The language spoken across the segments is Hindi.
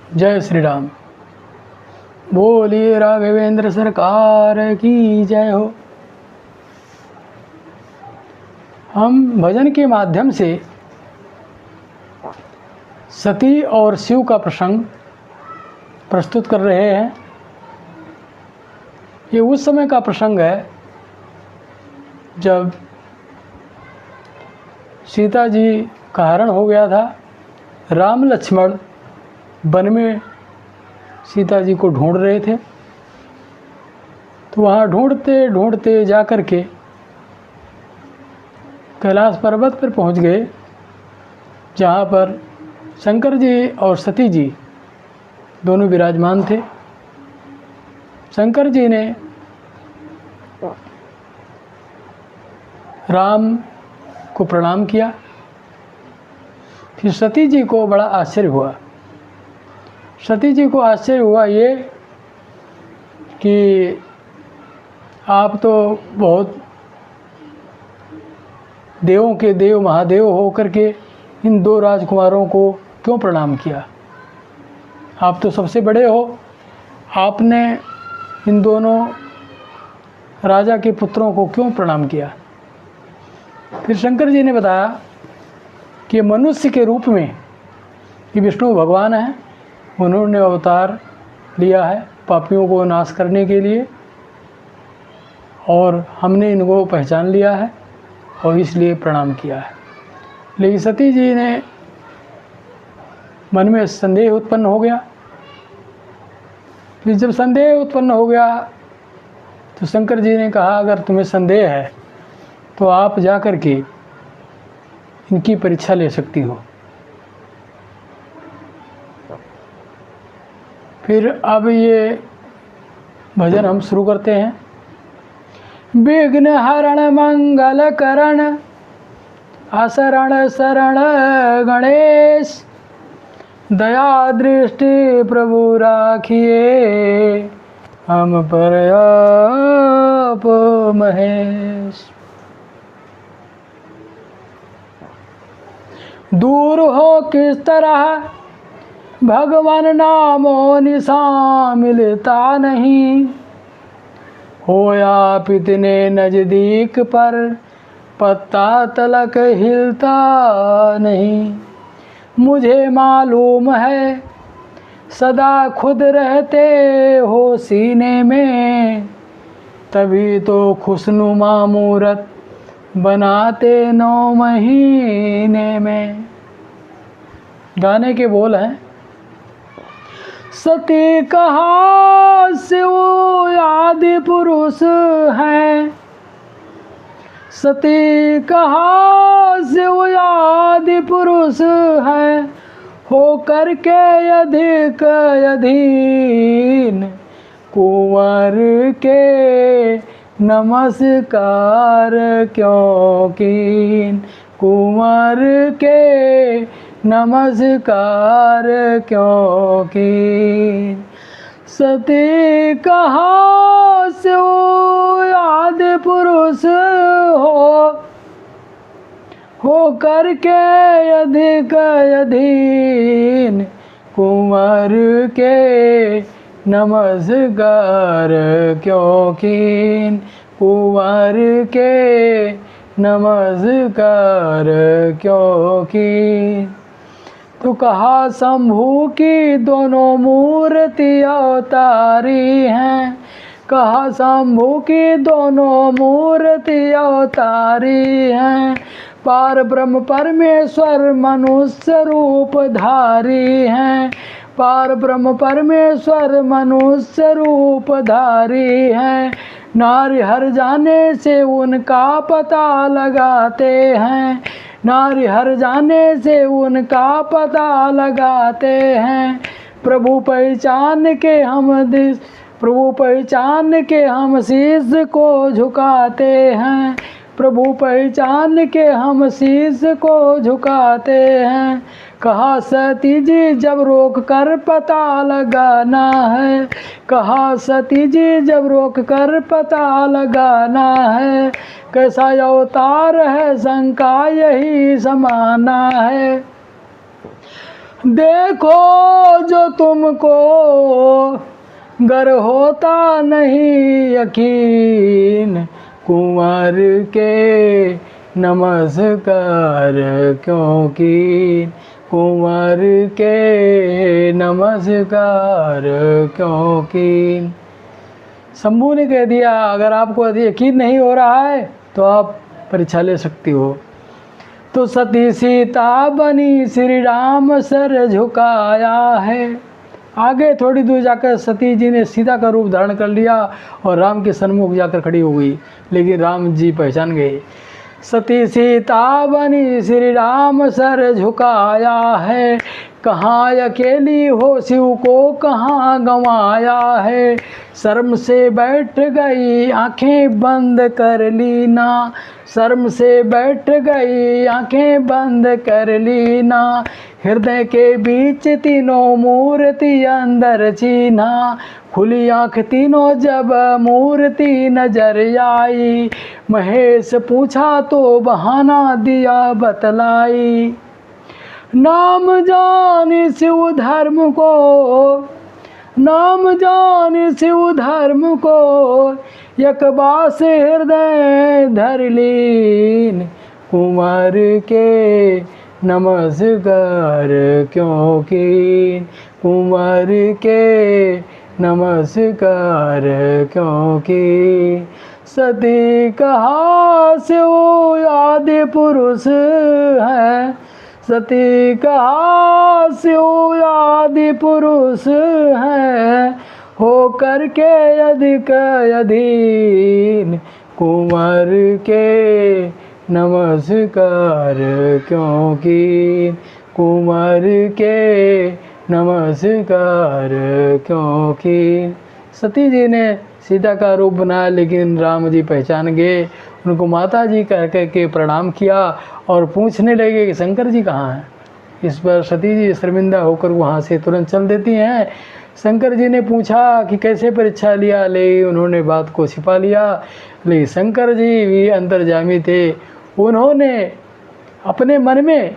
जय श्री राम। बोलिए राघवेंद्र सरकार की जय हो। हम भजन के माध्यम से सती और शिव का प्रसंग प्रस्तुत कर रहे हैं। ये उस समय का प्रसंग है जब सीता जी का हरण हो गया था। राम लक्ष्मण वन में सीता जी को ढूंढ रहे थे, तो वहाँ ढूंढते ढूंढते जा कर के कैलाश पर्वत पर पहुँच गए, जहाँ पर शंकर जी और सती जी दोनों विराजमान थे। शंकर जी ने राम को प्रणाम किया। फिर सती जी को बड़ा आश्चर्य हुआ। सती जी को आश्चर्य हुआ ये कि आप तो बहुत देवों के देव महादेव हो करके इन दो राजकुमारों को क्यों प्रणाम किया? आप तो सबसे बड़े हो, आपने इन दोनों राजा के पुत्रों को क्यों प्रणाम किया? फिर शंकर जी ने बताया कि मनुष्य के रूप में ये विष्णु भगवान हैं, उन्होंने अवतार लिया है पापियों को नाश करने के लिए, और हमने इनको पहचान लिया है और इसलिए प्रणाम किया है। लेकिन सती जी ने मन में संदेह उत्पन्न हो गया। फिर जब संदेह उत्पन्न हो गया तो शंकर जी ने कहा, अगर तुम्हें संदेह है तो आप जा कर के इनकी परीक्षा ले सकती हो। फिर अब ये भजन हम शुरू करते हैं। विघ्न हरण मंगल करण असरण शरण गणेश, दया दृष्टि प्रभु राखिए हम पर आप महेश। दूर हो किस तरह भगवान नामो निशान मिलता नहीं, हो आप इतने नज़दीक पर पत्ता तलक हिलता नहीं। मुझे मालूम है सदा खुद रहते हो सीने में, तभी तो खुशनुमा मूरत बनाते 9 महीने में। गाने के बोल हैं, सती कहा शिव आदि पुरुष हैं, सती कहा शिव आदि पुरुष हैं, हो करके अधिक अधीन कुंवर के नमस्कार क्यों कीन, कुंवर के नमस्कार क्यों कीन। सती कहा शिव आदि पुरुष हो करके अधिक अधीन कुंवर के नमस्कार क्यों कीन, कुंवर के नमस्कार क्यों कीन। तो कहा शंभू की दोनों मूर्ति अवतारी हैं, कहा शंभू की दोनों मूर्ति अवतारी हैं, पार ब्रह्म परमेश्वर मनुष्य रूप धारी हैं, पार ब्रह्म परमेश्वर मनुष्य रूप धारी हैं। नारी हर जाने से उनका पता लगाते हैं, नारी हर जाने से उनका पता लगाते हैं। प्रभु पहचान के हम शीश को झुकाते हैं, प्रभु पहचान के हम शीश को झुकाते हैं। कहा सती जी जब रोक कर पता लगाना है, कहा सती जी जब रोक कर पता लगाना है, कैसा अवतार है शंका यही समाना है। देखो जो तुमको गर होता नहीं यकीन, कुंवर के नमस्कार क्यों कीन, कुंवर के नमस्कार क्यों कीन। शंभू ने कह दिया, अगर आपको यकीन नहीं हो रहा है तो आप परीक्षा ले सकती हो। तो सती सीता बनी श्री राम सर झुकाया है। आगे थोड़ी दूर जाकर सती जी ने सीता का रूप धारण कर लिया और राम के सन्मुख जाकर खड़ी हो गई, लेकिन राम जी पहचान गए। सती सीता बनी श्री राम सर झुकाया है, कहाँ अकेली हो शिव को कहाँ गंवाया है। शर्म से बैठ गई आंखें बंद कर ली ना, शर्म से बैठ गई आंखें बंद कर ली ना। हृदय के बीच तीनों मूर्ति अंदर चीन्हा, खुली आँख तीनों जब मूर्ति नजर आई। महेश पूछा तो बहाना दिया बतलाई, नाम जान शिव धर्म को, नाम जान शिव धर्म को, यकबा से हृदय धर लीन। कुंवर के नमस्कार क्यों कीन, कुंवर के नमस्कार क्यों कीन। सती कहा शिव आदि पुरुष है, सती कहा शिव आदि पुरुष है, हो करके अधिक अधीन। कुंवर के नमस्कार क्यों कीन, कुंवर के नमस्कार क्यों कीन। सती जी ने सीता का रूप बनाया, लेकिन राम जी पहचान गए, उनको माता जी कह के प्रणाम किया और पूछने लगे कि शंकर जी कहाँ हैं। इस पर सती जी शर्मिंदा होकर वहाँ से तुरंत चल देती हैं। शंकर जी ने पूछा कि कैसे परीक्षा लिया, ले उन्होंने बात को छिपा लिया। लेकिन शंकर जी भी अंतर्यामी थे, उन्होंने अपने मन में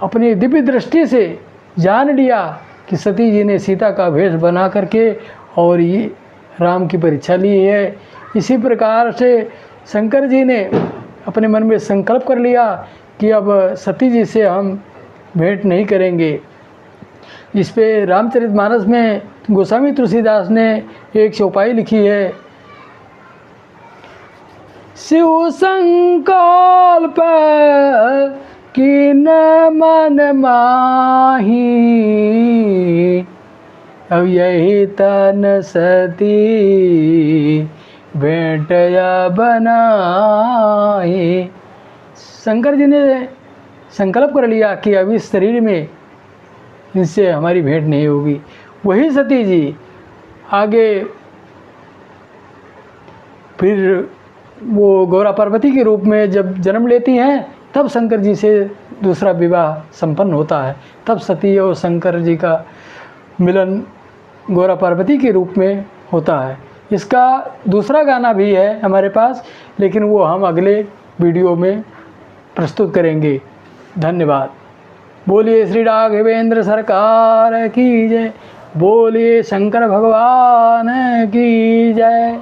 अपनी दिव्य दृष्टि से जान लिया कि सती जी ने सीता का भेष बना करके और ये राम की परीक्षा ली है। इसी प्रकार से शंकर जी ने अपने मन में संकल्प कर लिया कि अब सती जी से हम भेंट नहीं करेंगे। इस पे रामचरितमानस में गोस्वामी तुलसीदास ने एक चौपाई लिखी है, शिव संकल्प कीन मन माही, अब यही तन सती भेंटया बनाई। शंकर जी ने संकल्प कर लिया कि अब इस शरीर में इनसे हमारी भेंट नहीं होगी। वही सती जी आगे फिर वो गौरा पार्वती के रूप में जब जन्म लेती हैं, तब शंकर जी से दूसरा विवाह संपन्न होता है। तब सती और शंकर जी का मिलन गौरा पार्वती के रूप में होता है। इसका दूसरा गाना भी है हमारे पास, लेकिन वो हम अगले वीडियो में प्रस्तुत करेंगे। धन्यवाद। बोलिए श्री राघवेंद्र सरकार की जय, बोलिए शंकर भगवान की जय।